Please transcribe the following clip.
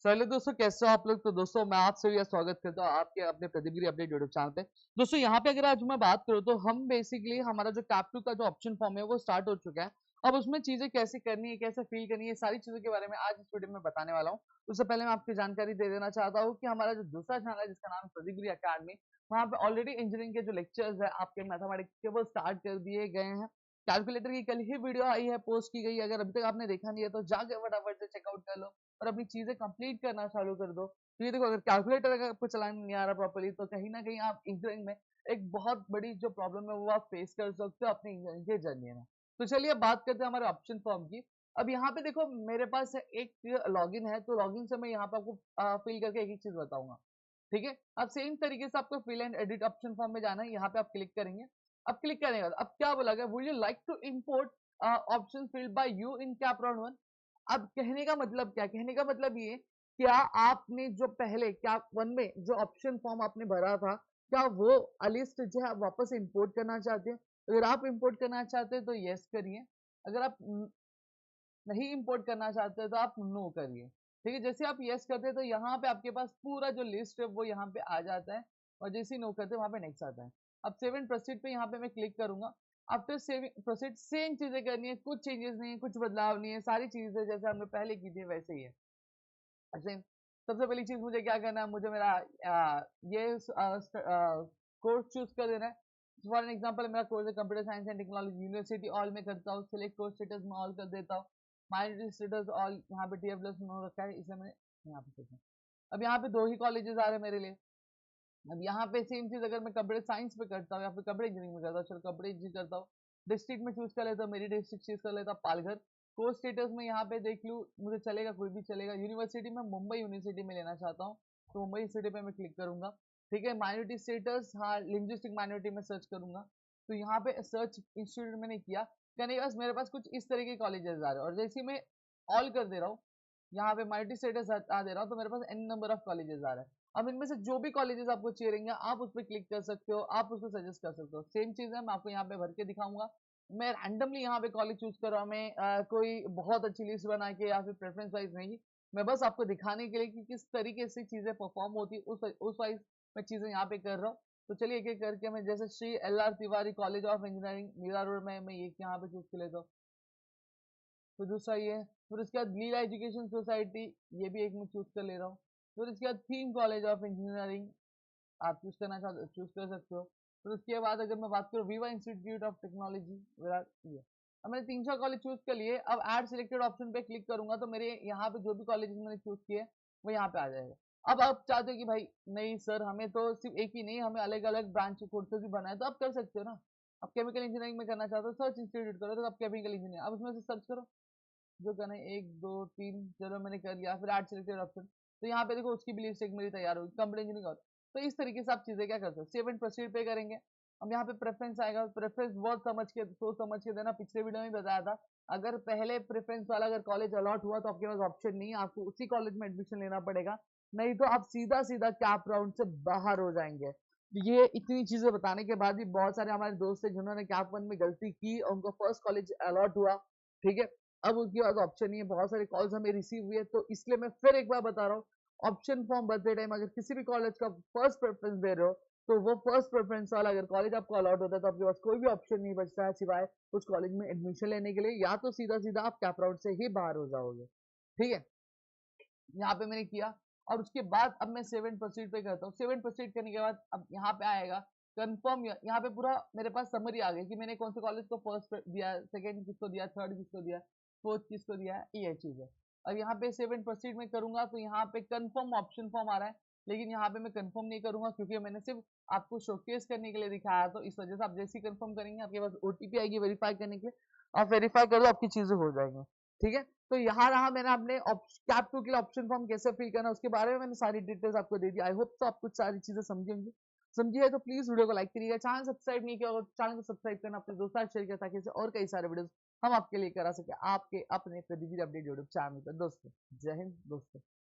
चलो दोस्तों, कैसे हो आप लोग? तो दोस्तों मैं आपसे भी स्वागत करता हूँ आपके अपने प्रतिगिरी अपडेट यूट्यूब चैनल पे। दोस्तों यहाँ पे अगर आज मैं बात करूँ तो हम बेसिकली हमारा जो कैप टू का जो ऑप्शन फॉर्म है वो स्टार्ट हो चुका है। अब उसमें चीजें कैसे करनी है, कैसे फिल करनी है, सारी चीजों के बारे में आज इस वीडियो में बताने वाला हूँ। उससे पहले मैं आपकी जानकारी दे देना चाहता हूँ कि हमारा जो दूसरा चैनल है जिसका नाम है प्रतिगिरी अकेडमी, वहाँ पे ऑलरेडी इंजीनियरिंग के जो लेक्चर्स है आपके मैथमेटिक्स के वो स्टार्ट कर दिए गए हैं। कैलकुलेटर की कल ही वीडियो आई है, पोस्ट की गई है। अगर अभी तक आपने देखा नहीं है तो जाके फटाफट से चेकआउट कर लो और अपनी चीजें कंप्लीट करना चालू कर दो। क्योंकि देखो, अगर कैलकुलेटर अगर आपको चलाना नहीं आ रहा प्रॉपर्ली तो कहीं ना कहीं आप इंजीनियरिंग में एक बहुत बड़ी जो प्रॉब्लम है वो आप फेस कर सकते हो अपनी इंजीनियरिंग के जर्नी में। तो चलिए अब बात करते हैं हमारे ऑप्शन फॉर्म की। अब यहाँ पे देखो, मेरे पास एक लॉगिन है, तो लॉगिन से मैं यहाँ पे आपको फिल करके एक एक चीज बताऊंगा। ठीक है, अब सेम तरीके से आपको fill and edit option form में जाना है। यहाँ पे आप क्लिक करेंगे। अब क्लिक करने के बाद अब क्या बोला गया, would you like to import option filled by you in CAP round one. अब कहने का मतलब क्या, कहने का मतलब ये, क्या आपने जो पहले कैप वन में जो ऑप्शन फॉर्म आपने भरा था, क्या वो लिस्ट जो है आप वापस इंपोर्ट करना चाहते हैं? अगर आप इंपोर्ट करना चाहते हैं तो यस करिए। अगर आप नहीं इंपोर्ट करना चाहते तो आप नो करिए। ठीक है, जैसे आप यस करते हैं तो यहाँ पे आपके पास पूरा जो लिस्ट है वो यहाँ पे आ जाता है, और जैसे ही नो करते हैं वहां पे नेक्स्ट आता है। अब सेव एंड प्रोसीड पे यहाँ पे मैं क्लिक करूंगा। आफ्टर सेविंग प्रोसीड सेम चीजें करनी है, कुछ चेंजेस नहीं है, कुछ बदलाव नहीं है, सारी चीजें जैसे हमने पहले की थी वैसे ही है। अच्छा, सबसे पहली चीज मुझे क्या करना है, मुझे मेरा ये कोर्स चूज कर देना है। फॉर एन एग्जांपल मेरा कोर्स है computer science and technology, university all में करता हूँ, सिलेक्ट कोर्स स्टेटस में ऑल कर देता हूँ। माइनॉरिटी स्टेटस ऑल यहाँ पे टीएफ प्लस में हो रखा है, इसलिए मैंने यहाँ पे सोचा। अब यहाँ पे दो ही कॉलेजेस आ रहे हैं मेरे लिए। अब यहाँ पे सेम चीज अगर मैं कंप्यूटर साइंस पे करता हूँ या फिर कंप्यूटर इंजीनियरिंग में करता हूँ, चलो कंप्यूटर इंजीनियरिंग करता हूँ, डिस्ट्रिक्ट में चूज कर लेता हूँ, मेरी डिस्ट्रिक्ट चूज कर लेता हूँ पालघर। कोर्स स्टेटस में यहाँ पे देख लूँ, मुझे चलेगा, कोई भी चलेगा। यूनिवर्सिटी में मुंबई यूनिवर्सिटी में लेना चाहता हूँ, तो मुंबई यूनिवर्सिटी पे मैं क्लिक करूंगा। ठीक है, माइनॉरिटी स्टेटस, हाँ लिंग्विस्टिक माइनॉरिटी में सर्च करूंगा। तो यहाँ पे सर्च इंस्टीट्यूट मैंने किया, कहने के पास मेरे पास कुछ इस तरह के कॉलेजेस आ रहे हैं, और जैसे ही मैं ऑल कर दे रहा हूँ, यहाँ पे माइनॉरिटी स्टेटस आ दे रहा हूँ, तो मेरे पास एन नंबर ऑफ कॉलेजेस आ रहा है। अब इनमें से जो भी कॉलेजेस आपको चाहिए रहेंगे आप उस पर क्लिक कर सकते हो, आप उसको सजेस्ट कर सकते हो। सेम चीज है, मैं आपको यहाँ पे भर के दिखाऊंगा। मैं रैंडमली यहाँ पे कॉलेज चूज कर रहा हूँ, मैं कोई बहुत अच्छी लिस्ट बना के या फिर प्रेफरेंस वाइज नहीं, मैं बस आपको दिखाने के लिए कि किस तरीके से चीजें परफॉर्म होती है उस वाइज मैं चीजें यहाँ पे कर रहा हूँ। तो चलिए एक एक करके, मैं जैसे Shri LR Tiwari college of engineering Mira road में मैं ये यहाँ पे चूज कर लेता हूँ। तो दूसरा ये है, फिर उसके बाद लीला एजुकेशन सोसाइटी, ये भी एक मैं चूज कर ले रहा हूँ। फिर उसके बाद थीम कॉलेज ऑफ इंजीनियरिंग, आप चूज करना चाहते चूज कर सकते हो। फिर उसके बाद अगर मैं बात करूँ विवा इंस्टीट्यूट ऑफ टेक्नोलॉजी विराट, ये अब मैंने 3 4 कॉलेज चूज कर लिए। अब ऐड सिलेक्टेड ऑप्शन पे क्लिक करूंगा तो मेरे यहाँ पे जो भी कॉलेज मैंने चूज किए वो यहाँ पे आ जाएगा। अब आप चाहते हो कि भाई नहीं सर, हमें तो सिर्फ एक ही नहीं, हमें अलग अलग ब्रांच कोर्सेज भी बनाए, तो आप कर सकते हो ना। आप केमिकल इंजीनियरिंग में करना चाहते हो, सर्च इंस्टीट्यूट करो, तो आप केमिकल इंजीनियर, अब उसमें से सर्च करो जो करना है, 1 2 3, चलो मैंने कर लिया। फिर ऐड सिलेक्टेड ऑप्शन, तो यहाँ पे देखो उसकी भी लिस्ट एक मेरी तैयार होगी, कंप्यूटर इंजीनियरिंग और। तो इस तरीके से आप चीजें क्या करते हो, सेव एंड प्रोसीड पे करेंगे। अब यहाँ पे प्रेफरेंस आएगा, प्रेफरेंस बहुत समझ के सोच समझ के देना, पिछले वीडियो में बताया था। अगर पहले प्रेफरेंस वाला अगर कॉलेज अलॉट हुआ तो आपके पास ऑप्शन नहीं है, आपको उसी कॉलेज में एडमिशन लेना पड़ेगा, नहीं तो आप सीधा सीधा कैप राउंड से बाहर हो जाएंगे। ये इतनी चीजें बताने के बाद भी बहुत सारे हमारे दोस्त है जिन्होंने कैप वन में गलती की और उनको फर्स्ट कॉलेज अलॉट हुआ। ठीक है, अब उसके बाद ऑप्शन नहीं है, बहुत सारे कॉल्स हमें रिसीव हुए, तो इसलिए मैं फिर एक बार बता रहा हूँ, ऑप्शन फॉर्म भरते टाइम अगर किसी भी कॉलेज का फर्स्ट प्रेफरेंस दे रहे हो, तो वो फर्स्ट प्रेफरेंस वाला अगर कॉलेज आपको अलॉट होता है तो आपके पास कोई भी ऑप्शन नहीं बचता है सिवाय उस कॉलेज में एडमिशन लेने के लिए, या तो सीधा सीधा आप कैप राउंड से ही बाहर हो जाओगे। ठीक है, यहाँ पे मैंने किया, और उसके बाद अब मैं सेव एंड प्रोसीड पे करता हूँ। सेव एंड प्रोसीड करने के बाद अब यहाँ पे आएगा कंफर्म, यहाँ पे पूरा मेरे पास समरी आ गई कि मैंने कौन से कॉलेज को फर्स्ट दिया, सेकंड किसको दिया, थर्ड किसको दिया, फोर्थ किसको दिया है, ये चीज है। अब यहाँ पे सेव एंड प्रोसीड में करूंगा तो यहाँ पे कंफर्म ऑप्शन फॉर्म आ रहा है, लेकिन यहाँ पे मैं कंफर्म नहीं करूंगा क्योंकि मैंने सिर्फ आपको शोकेस करने के लिए दिखाया, तो इस वजह से आप जैसे ही कंफर्म करेंगे आपके पास ओटीपी आएगी वेरीफाई करने के लिए, आप वेरीफाई कर दो, आपकी चीजें हो जाएंगी। ठीक है, तो यहाँ रहा मैंने अपने कैप टू के लिए ऑप्शन फॉर्म कैसे फिल करना उसके बारे में मैंने सारी डिटेल्स आपको दे दी। आई होप तो आप कुछ सारी चीजें समझी होंगी। समझी है तो प्लीज वीडियो को लाइक करिएगा, चैनल सब्सक्राइब नहीं किया होगा तो चैनल को सब्सक्राइब करना, अपने दोस्तों शेयर किया ताकि इसे और कई सारे वीडियो हम आपके लिए करा सके आपके अपने प्रतिदिन अपडेट यूट्यूब चैनल पर। दोस्तों जय हिंद दोस्तों।